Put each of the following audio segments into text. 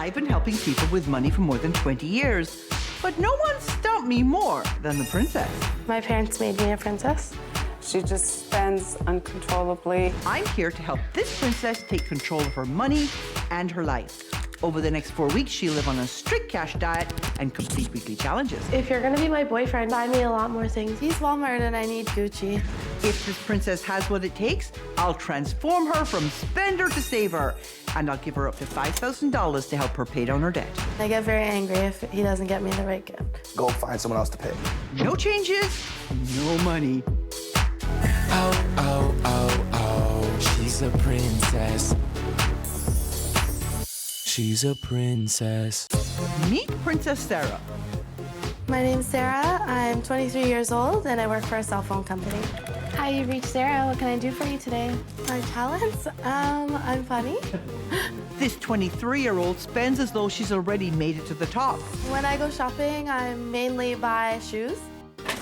I've been helping people with money for more than 20 years, but no one stumped me more than the princess. My parents made me a princess. She just spends uncontrollably. I'm here to help this princess take control of her money and her life. Over the next 4 weeks, she'll live on a strict cash diet and complete weekly challenges. If you're gonna be my boyfriend, buy me a lot more things. He's Walmart and I need Gucci. If this princess has what it takes, I'll transform her from spender to saver, and I'll give her up to $5,000 to help her pay down her debt. I get very angry if he doesn't get me the right gift. Go find someone else to pay. No changes, no money. Oh, oh, oh, oh, she's a princess. She's a princess. Meet Princess Sarah. My name's Sarah. I'm 23 years old and I work for a cell phone company. Hi, you reached Sarah. What can I do for you today? My talents? I'm funny. This 23-year-old spends as though she's already made it to the top. When I go shopping, I mainly buy shoes.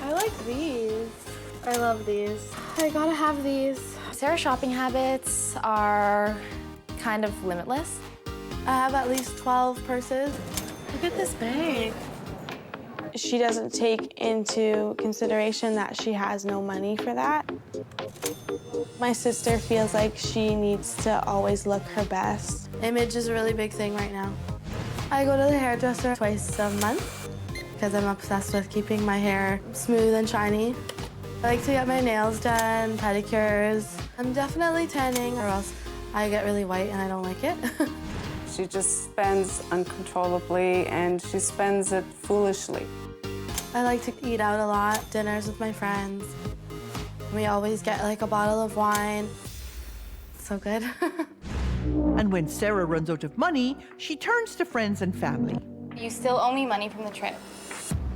I like these. I love these. I gotta have these. Sarah's shopping habits are kind of limitless. I have at least 12 purses. Look at this bag. She doesn't take into consideration that she has no money for that. My sister feels like she needs to always look her best. Image is a really big thing right now. I go to the hairdresser twice a month because I'm obsessed with keeping my hair smooth and shiny. I like to get my nails done, pedicures. I'm definitely tanning or else I get really white and I don't like it. She just spends uncontrollably and she spends it foolishly. I like to eat out a lot, dinners with my friends. We always get like a bottle of wine. So good. And when Sarah runs out of money, she turns to friends and family. You still owe me money from the trip.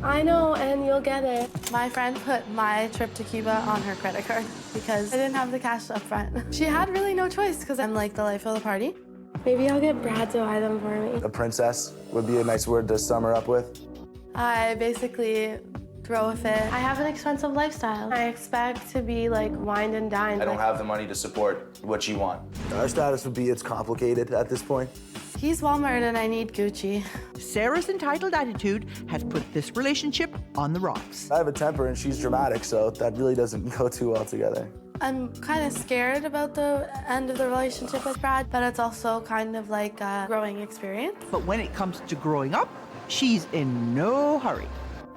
I know, and you'll get it. My friend put my trip to Cuba on her credit card because I didn't have the cash up front. She had really no choice because I'm like the life of the party. Maybe I'll get Brad to buy them for me. A princess would be a nice word to sum her up with. I basically throw a fit. I have an expensive lifestyle. I expect to be like wined and dined. I don't have the money to support what you want. Our status would be it's complicated at this point. He's Walmart and I need Gucci. Sarah's entitled attitude has put this relationship on the rocks. I have a temper and she's dramatic, so that really doesn't go too well together. I'm kind of scared about the end of the relationship with Brad, but it's also kind of like a growing experience. But when it comes to growing up, she's in no hurry.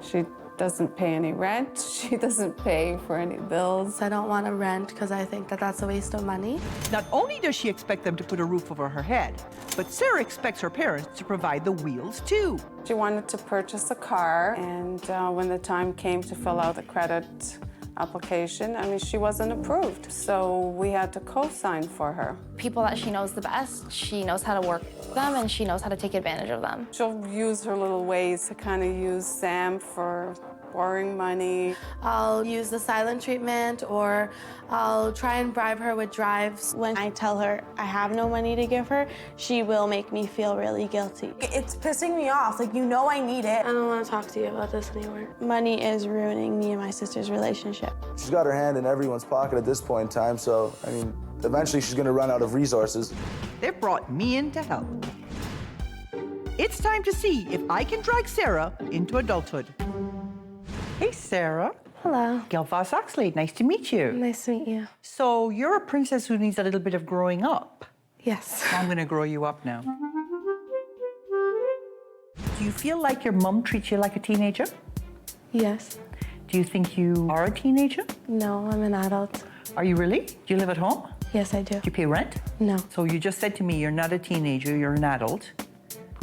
She doesn't pay any rent. She doesn't pay for any bills. I don't want to rent because I think that that's a waste of money. Not only does she expect them to put a roof over her head, but Sarah expects her parents to provide the wheels too. She wanted to purchase a car, and when the time came to fill out the credit application, I mean, she wasn't approved. So we had to co-sign for her. People that she knows the best, she knows how to work them and she knows how to take advantage of them. She'll use her little ways to kind of use Sam for borrowing money. I'll use the silent treatment or I'll try and bribe her with drives. When I tell her I have no money to give her, she will make me feel really guilty. It's pissing me off. Like, you know I need it. I don't want to talk to you about this anymore. Money is ruining me and my sister's relationship. She's got her hand in everyone's pocket at this point in time, so, I mean, eventually she's gonna run out of resources. They've brought me in to help. It's time to see if I can drag Sarah into adulthood. Hey, Sarah. Hello. Gail Vaz-Oxlade, nice to meet you. Nice to meet you. So you're a princess who needs a little bit of growing up. Yes. I'm gonna grow you up now. Do you feel like your mom treats you like a teenager? Yes. Do you think you are a teenager? No, I'm an adult. Are you really? Do you live at home? Yes, I do. Do you pay rent? No. So you just said to me you're not a teenager, you're an adult.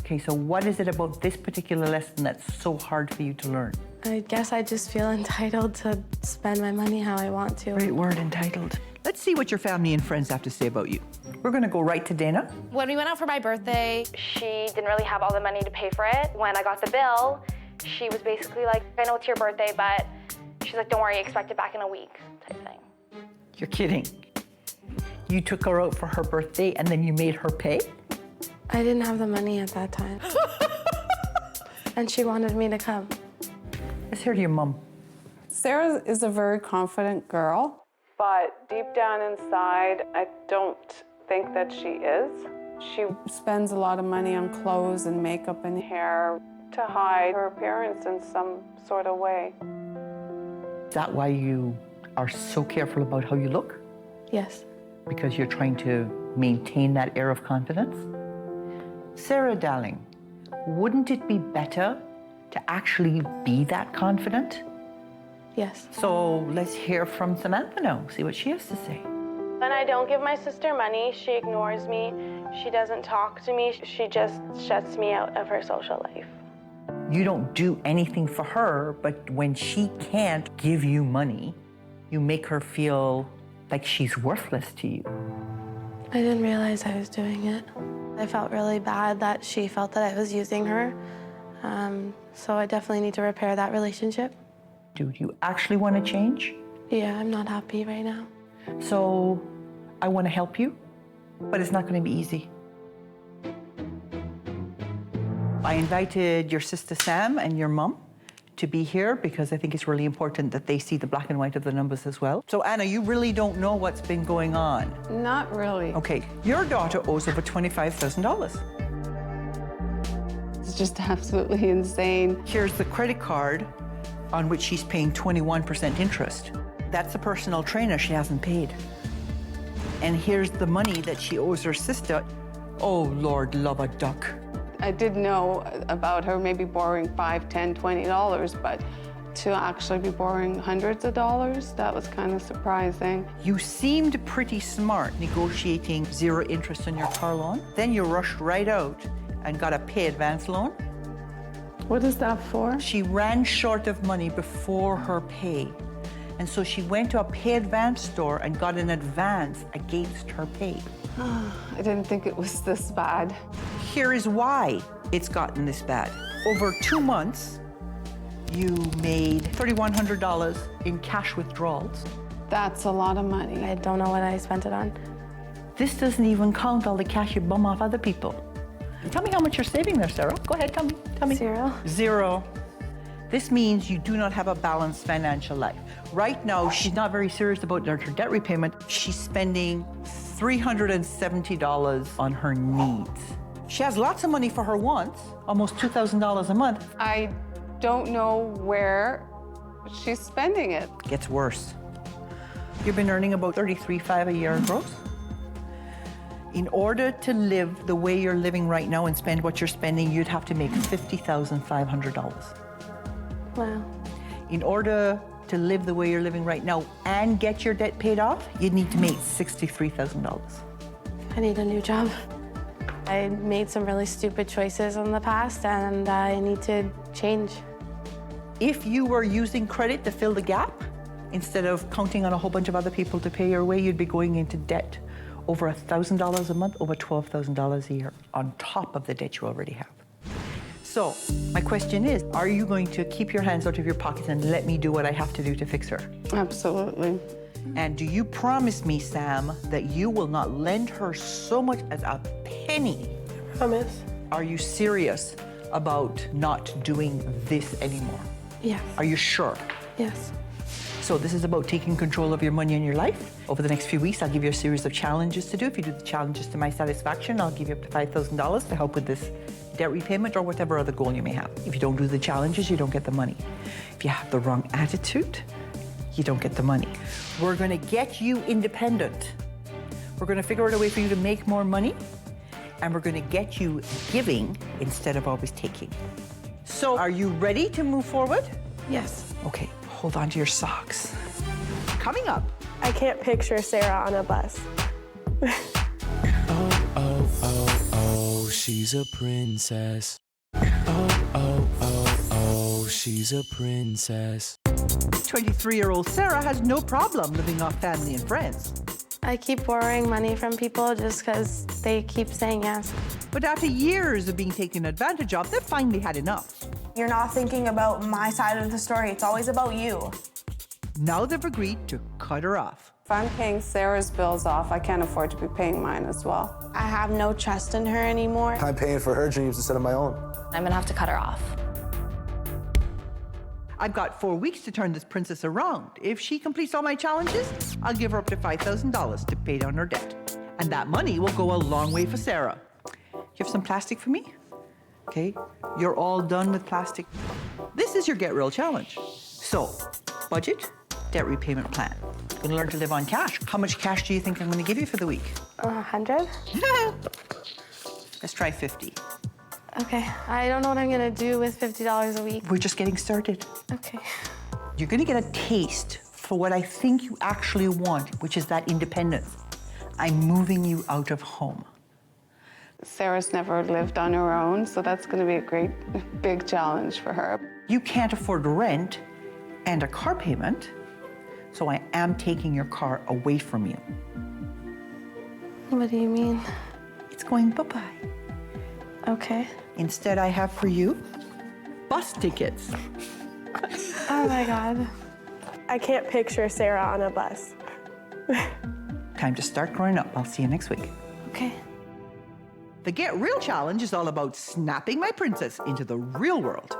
Okay, so what is it about this particular lesson that's so hard for you to learn? I guess I just feel entitled to spend my money how I want to. Great word, entitled. Let's see what your family and friends have to say about you. We're gonna go right to Dana. When we went out for my birthday, she didn't really have all the money to pay for it. When I got the bill, she was basically like, I know it's your birthday, but she's like, don't worry, expect it back in a week, type thing. You're kidding. You took her out for her birthday and then you made her pay? I didn't have the money at that time. And she wanted me to come. Let's hear to your mom. Sarah is a very confident girl, but deep down inside, I don't think that she is. She spends a lot of money on clothes and makeup and hair to hide her appearance in some sort of way. Is that why you are so careful about how you look? Yes. Because you're trying to maintain that air of confidence? Sarah, darling, wouldn't it be better to actually be that confident? Yes. So let's hear from Samantha now, see what she has to say. When I don't give my sister money, she ignores me. She doesn't talk to me. She just shuts me out of her social life. You don't do anything for her, but when she can't give you money, you make her feel like she's worthless to you. I didn't realize I was doing it. I felt really bad that she felt that I was using her. So I definitely need to repair that relationship. Do you actually want to change? Yeah, I'm not happy right now. So I want to help you, but it's not going to be easy. I invited your sister Sam and your mom to be here because I think it's really important that they see the black and white of the numbers as well. So Anna, you really don't know what's been going on. Not really. Okay, your daughter owes over $25,000. It's just absolutely insane. Here's the credit card on which she's paying 21% interest. That's a personal trainer she hasn't paid. And here's the money that she owes her sister. Oh, Lord, love a duck. I did know about her maybe borrowing $5, $10, $20, but to actually be borrowing hundreds of dollars, that was kind of surprising. You seemed pretty smart negotiating 0 interest on your car loan. Then you rushed right out and got a pay advance loan. What is that for? She ran short of money before her pay. And so she went to a pay advance store and got an advance against her pay. I didn't think it was this bad. Here is why it's gotten this bad. Over 2 months, you made $3,100 in cash withdrawals. That's a lot of money. I don't know what I spent it on. This doesn't even count all the cash you bum off other people. Tell me how much you're saving there, Sarah. Go ahead, tell me. 0. 0. This means you do not have a balanced financial life. Right now, she's not very serious about her debt repayment. She's spending $370 on her needs. She has lots of money for her wants, almost $2,000 a month. I don't know where she's spending it. Gets worse. You've been earning about $33,500 a year gross. In order to live the way you're living right now and spend what you're spending, you'd have to make $50,500. Wow. In order to live the way you're living right now and get your debt paid off, you'd need to make $63,000. I need a new job. I made some really stupid choices in the past, and I need to change. If you were using credit to fill the gap, instead of counting on a whole bunch of other people to pay your way, you'd be going into debt over $1,000 a month, over $12,000 a year, on top of the debt you already have. So, my question is, are you going to keep your hands out of your pockets and let me do what I have to do to fix her? Absolutely. And do you promise me, Sam, that you will not lend her so much as a penny? Promise. Are you serious about not doing this anymore? Yes. Are you sure? Yes. So this is about taking control of your money and your life. Over the next few weeks, I'll give you a series of challenges to do. If you do the challenges to my satisfaction, I'll give you up to $5,000 to help with this debt repayment or whatever other goal you may have. If you don't do the challenges, you don't get the money. If you have the wrong attitude, you don't get the money. We're gonna get you independent. We're gonna figure out a way for you to make more money, and we're gonna get you giving instead of always taking. So are you ready to move forward? Yes. Okay, hold on to your socks. Coming up. I can't picture Sarah on a bus. Oh, she's a princess. Oh, she's a princess. 23-year-old Sarah has no problem living off family and friends. I keep borrowing money from people just because they keep saying yes. But after years of being taken advantage of, they've finally had enough. You're not thinking about my side of the story. It's always about you. Now they've agreed to cut her off. If I'm paying Sarah's bills off, I can't afford to be paying mine as well. I have no trust in her anymore. I'm paying for her dreams instead of my own. I'm gonna have to cut her off. I've got 4 weeks to turn this princess around. If she completes all my challenges, I'll give her up to $5,000 to pay down her debt. And that money will go a long way for Sarah. you have some plastic for me? Okay, you're all done with plastic. This is your Get Real challenge. So, budget, debt repayment plan. You're gonna learn to live on cash. How much cash do you think I'm gonna give you for the week? 100? Let's try 50. Okay. I don't know what I'm gonna do with $50 a week. We're just getting started. Okay. You're gonna get a taste for what I think you actually want, which is that independence. I'm moving you out of home. Sarah's never lived on her own, so that's going to be a great, big challenge for her. You can't afford rent and a car payment, so I am taking your car away from you. What do you mean? It's going bye-bye. Okay. Instead, I have for you bus tickets. Oh my God. I can't picture Sarah on a bus. Time to start growing up. I'll see you next week. Okay. The Get Real challenge is all about snapping my princess into the real world.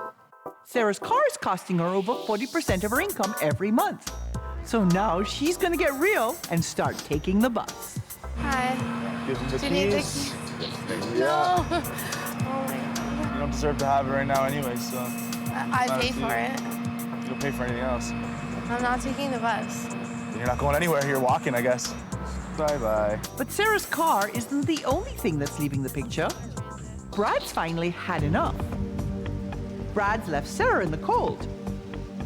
Sarah's car is costing her over 40% of her income every month. So now she's gonna get real and start taking the bus. Hi. Give him the Do you need the keys. key? Yeah. Oh my God. You don't deserve to have it right now anyway, so. I paid for it. You'll pay for anything else. I'm not taking the bus. You're not going anywhere. You're walking, I guess. Bye-bye. But Sarah's car isn't the only thing that's leaving the picture. Brad's finally had enough. Brad's left Sarah in the cold.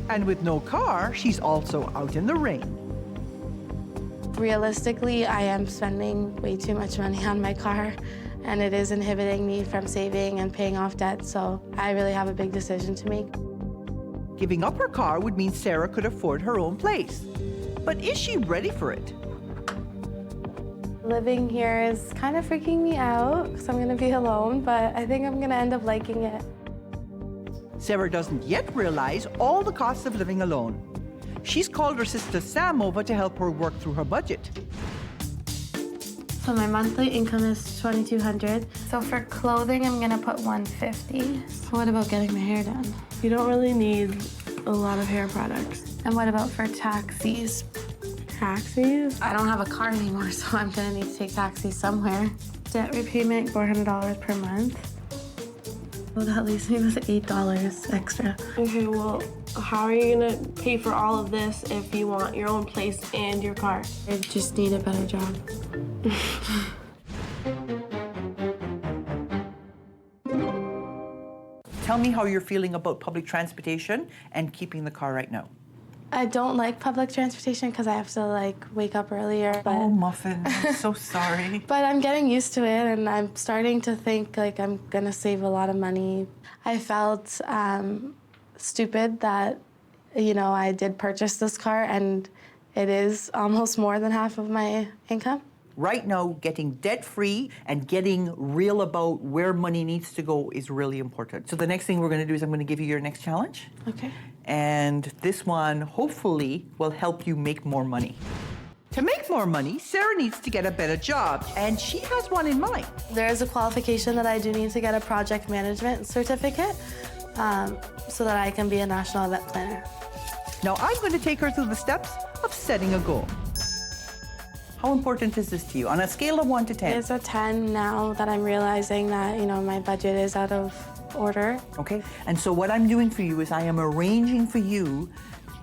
And with no car, she's also out in the rain. Realistically, I am spending way too much money on my car, and it is inhibiting me from saving and paying off debt, so I really have a big decision to make. Giving up her car would mean Sarah could afford her own place. But is she ready for it? Living here is kind of freaking me out because I'm going to be alone, but I think I'm going to end up liking it. Sarah doesn't yet realize all the costs of living alone. She's called her sister Sam over to help her work through her budget. So my monthly income is $2,200. So for clothing, I'm going to put $150. What about getting my hair done? You don't really need a lot of hair products. And what about for taxis? Taxis? I don't have a car anymore, so I'm going to need to take taxis somewhere. Debt repayment, $400 per month. Well, that leaves me with $8 extra. Okay, well, how are you gonna pay for all of this if you want your own place and your car? I just need a better job. Tell me how you're feeling about public transportation and keeping the car right now. I don't like public transportation because I have to wake up earlier. But, Oh, Muffin, I'm so sorry. but I'm getting used to it, and I'm starting to think I'm gonna save a lot of money. I felt stupid that, I did purchase this car, and it is almost more than half of my income. Right now, getting debt-free and getting real about where money needs to go is really important. So the next thing we're going to do is I'm going to give you your next challenge. Okay. And this one, hopefully, will help you make more money. To make more money, Sarah needs to get a better job, and she has one in mind. There is a qualification that I do need to get a project management certificate so that I can be a national event planner. Now, I'm going to take her through the steps of setting a goal. How important is this to you? On a scale of 1 to 10. It's a 10 now that I'm realizing that, my budget is out of order. Okay, and so what I'm doing for you is I am arranging for you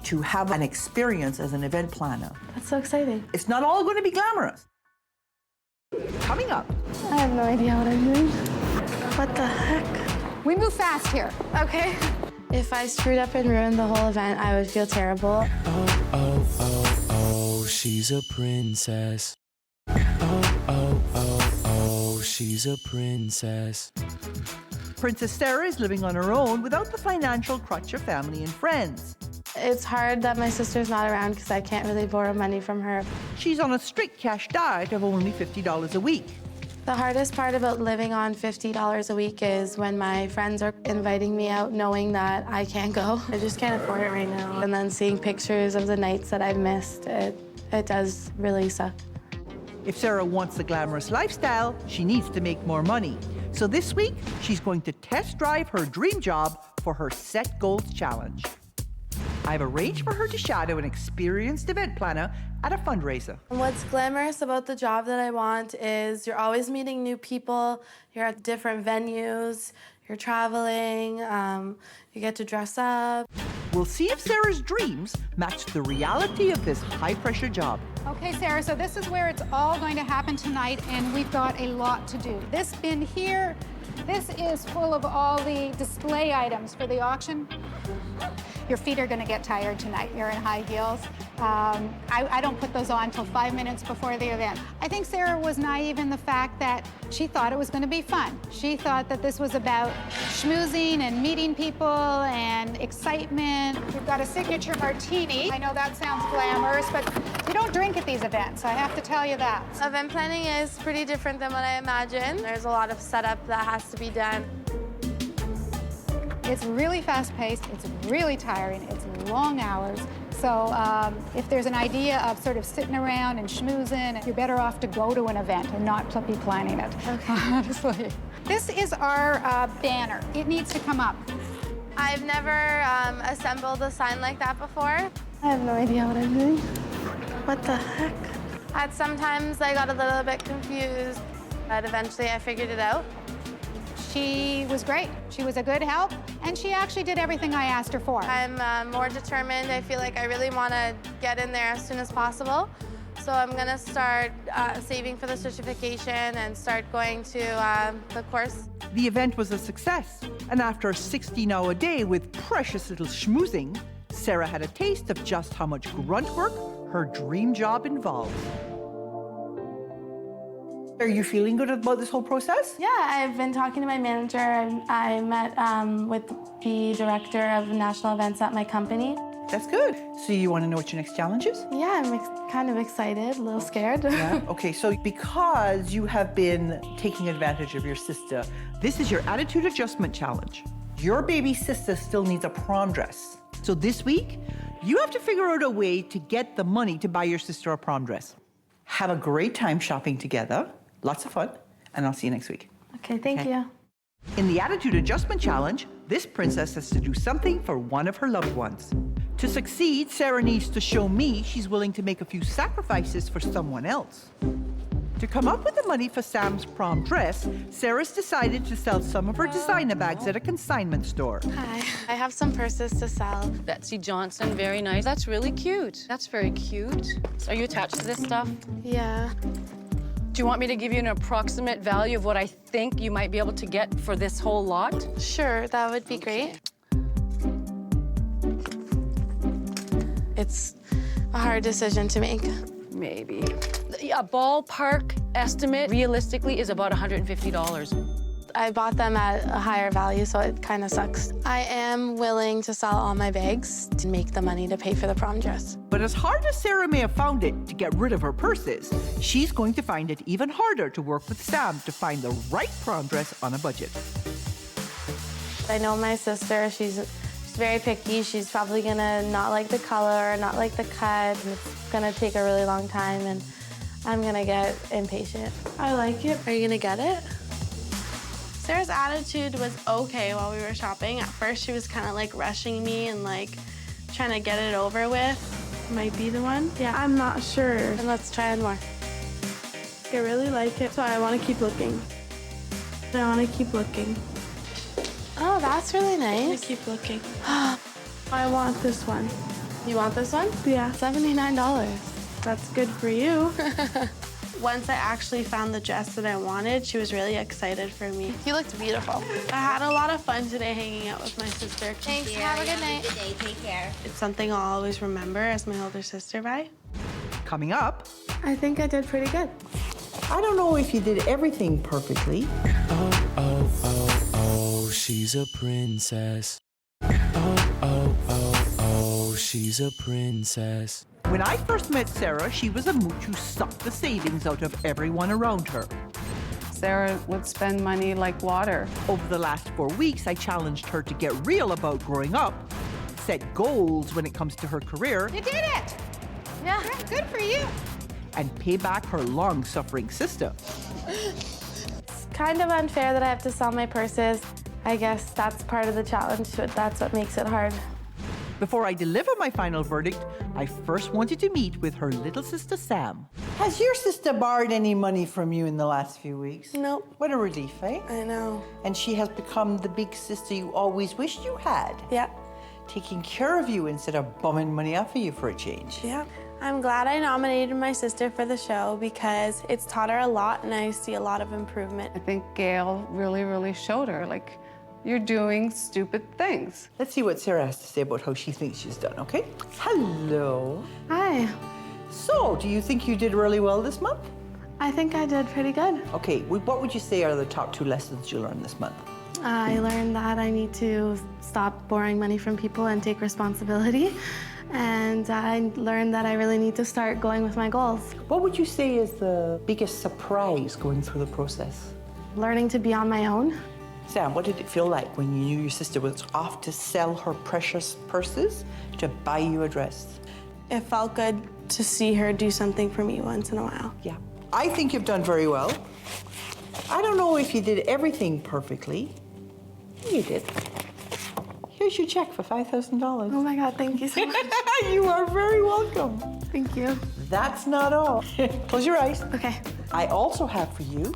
to have an experience as an event planner. That's so exciting. It's not all going to be glamorous. Coming up. I have no idea what I'm doing. What the heck? We move fast here. Okay. If I screwed up and ruined the whole event, I would feel terrible. Oh, oh, oh, oh, she's a princess. Oh, oh, oh, oh, she's a princess. Princess Sarah is living on her own without the financial crutch of family and friends. It's hard that my sister's not around because I can't really borrow money from her. She's on a strict cash diet of only $50 a week. The hardest part about living on $50 a week is when my friends are inviting me out knowing that I can't go. I just can't afford it right now. And then seeing pictures of the nights that I've missed, it does really suck. If Sarah wants the glamorous lifestyle, she needs to make more money. So this week, she's going to test drive her dream job for her Set Goals Challenge. I've arranged for her to shadow an experienced event planner at a fundraiser. And what's glamorous about the job that I want is you're always meeting new people, you're at different venues, you're traveling, you get to dress up. We'll see if Sarah's dreams match the reality of this high-pressure job. Okay, Sarah, so this is where it's all going to happen tonight, and we've got a lot to do. This bin here, this is full of all the display items for the auction. Your feet are going to get tired tonight. You're in high heels. I don't put those on until 5 minutes before the event. I think Sarah was naive in the fact that she thought it was going to be fun. She thought that this was about schmoozing and meeting people and excitement. We've got a signature martini. I know that sounds glamorous, but you don't drink at these events. I have to tell you that. Event planning is pretty different than what I imagined. There's a lot of setup that has to be done. It's really fast-paced, it's really tiring, it's long hours. So if there's an idea of sort of sitting around and schmoozing, you're better off to go to an event and not be planning it, honestly. This is our banner. It needs to come up. I've never assembled a sign like that before. I have no idea what I'm doing. What the heck? Sometimes I got a little bit confused, but eventually I figured it out. She was great. She was a good help, and she actually did everything I asked her for. I'm more determined. I feel like I really want to get in there as soon as possible. So I'm going to start saving for the certification and start going to the course. The event was a success, and after a 16-hour day with precious little schmoozing, Sarah had a taste of just how much grunt work her dream job involves. Are you feeling good about this whole process? Yeah, I've been talking to my manager. I met with the director of national events at my company. That's good. So you want to know what your next challenge is? Yeah, I'm kind of excited, a little scared. Yeah. Okay, so because you have been taking advantage of your sister, this is your attitude adjustment challenge. Your baby sister still needs a prom dress. So this week, you have to figure out a way to get the money to buy your sister a prom dress. Have a great time shopping together. Lots of fun, and I'll see you next week. Okay, thank you. In the Attitude Adjustment Challenge, this princess has to do something for one of her loved ones. To succeed, Sarah needs to show me she's willing to make a few sacrifices for someone else. To come up with the money for Sam's prom dress, Sarah's decided to sell some of her designer bags at a consignment store. Hi, I have some purses to sell. Betsy Johnson, very nice. That's really cute. That's very cute. Are you attached to this stuff? Yeah. Do you want me to give you an approximate value of what I think you might be able to get for this whole lot? Sure, that would be great. It's a hard decision to make. Maybe. A ballpark estimate, realistically, is about $150. I bought them at a higher value, so it kind of sucks. I am willing to sell all my bags to make the money to pay for the prom dress. But as hard as Sarah may have found it to get rid of her purses, she's going to find it even harder to work with Sam to find the right prom dress on a budget. I know my sister, she's very picky. She's probably gonna not like the color, not like the cut, and it's gonna take a really long time, and I'm gonna get impatient. I like it. Are you gonna get it? Sarah's attitude was okay while we were shopping. At first, she was kind of like rushing me and like trying to get it over with. Might be the one. Yeah, I'm not sure. And let's try one more. I really like it, so I want to keep looking. I want to keep looking. Oh, that's really nice. I keep looking. I want this one. You want this one? Yeah. $79. That's good for you. Once I actually found the dress that I wanted, she was really excited for me. You looked beautiful. I had a lot of fun today hanging out with my sister. Thanks, have a good night. Have a good day, take care. It's something I'll always remember as my older sister by. Coming up, I think I did pretty good. I don't know if you did everything perfectly. Oh, oh, oh, oh, she's a princess. Oh, oh, oh, oh, she's a princess. When I first met Sarah, she was a mooch who sucked the savings out of everyone around her. Sarah would spend money like water. Over the last 4 weeks, I challenged her to get real about growing up, set goals when it comes to her career, You did it! Yeah. Good for you. and pay back her long-suffering sister. It's kind of unfair that I have to sell my purses. I guess that's part of the challenge, but that's what makes it hard. Before I deliver my final verdict, I first wanted to meet with her little sister, Sam. Has your sister borrowed any money from you in the last few weeks? Nope. What a relief, eh? I know. And she has become the big sister you always wished you had. Yeah. Taking care of you instead of bumming money off of you for a change. Yeah. I'm glad I nominated my sister for the show because it's taught her a lot and I see a lot of improvement. I think Gail really showed her, like, you're doing stupid things. Let's see what Sarah has to say about how she thinks she's done, okay? Hello. Hi. So, do you think you did really well this month? I think I did pretty good. Okay, what would you say are the top 2 lessons you learned this month? I learned that I need to stop borrowing money from people and take responsibility. And I learned that I really need to start going with my goals. What would you say is the biggest surprise going through the process? Learning to be on my own. Sam, what did it feel like when you knew your sister was off to sell her precious purses to buy you a dress? It felt good to see her do something for me once in a while. Yeah. I think you've done very well. I don't know if you did everything perfectly. You did. Here's your check for $5,000. Oh my God, thank you so much. You are very welcome. Thank you. That's not all. Close your eyes. Okay. I also have for you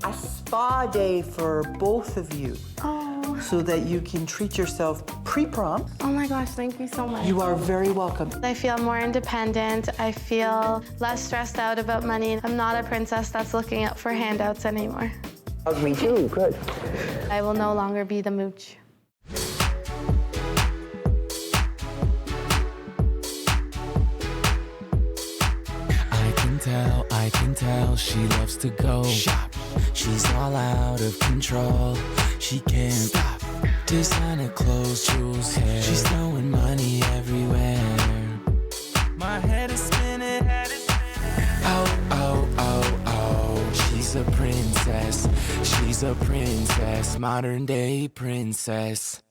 a spa day for both of you. Oh. So that you can treat yourself pre-prom. Oh my gosh, thank you so much. You are very welcome. I feel more independent. I feel less stressed out about money. I'm not a princess that's looking out for handouts anymore. Me too, good. I will no longer be the mooch. I can tell she loves to go shop. She's all out of control. She can't stop. Designer clothes, jewels, hair. She's throwing money everywhere. My head is spinning. Oh. She's a princess. She's a princess. Modern day princess.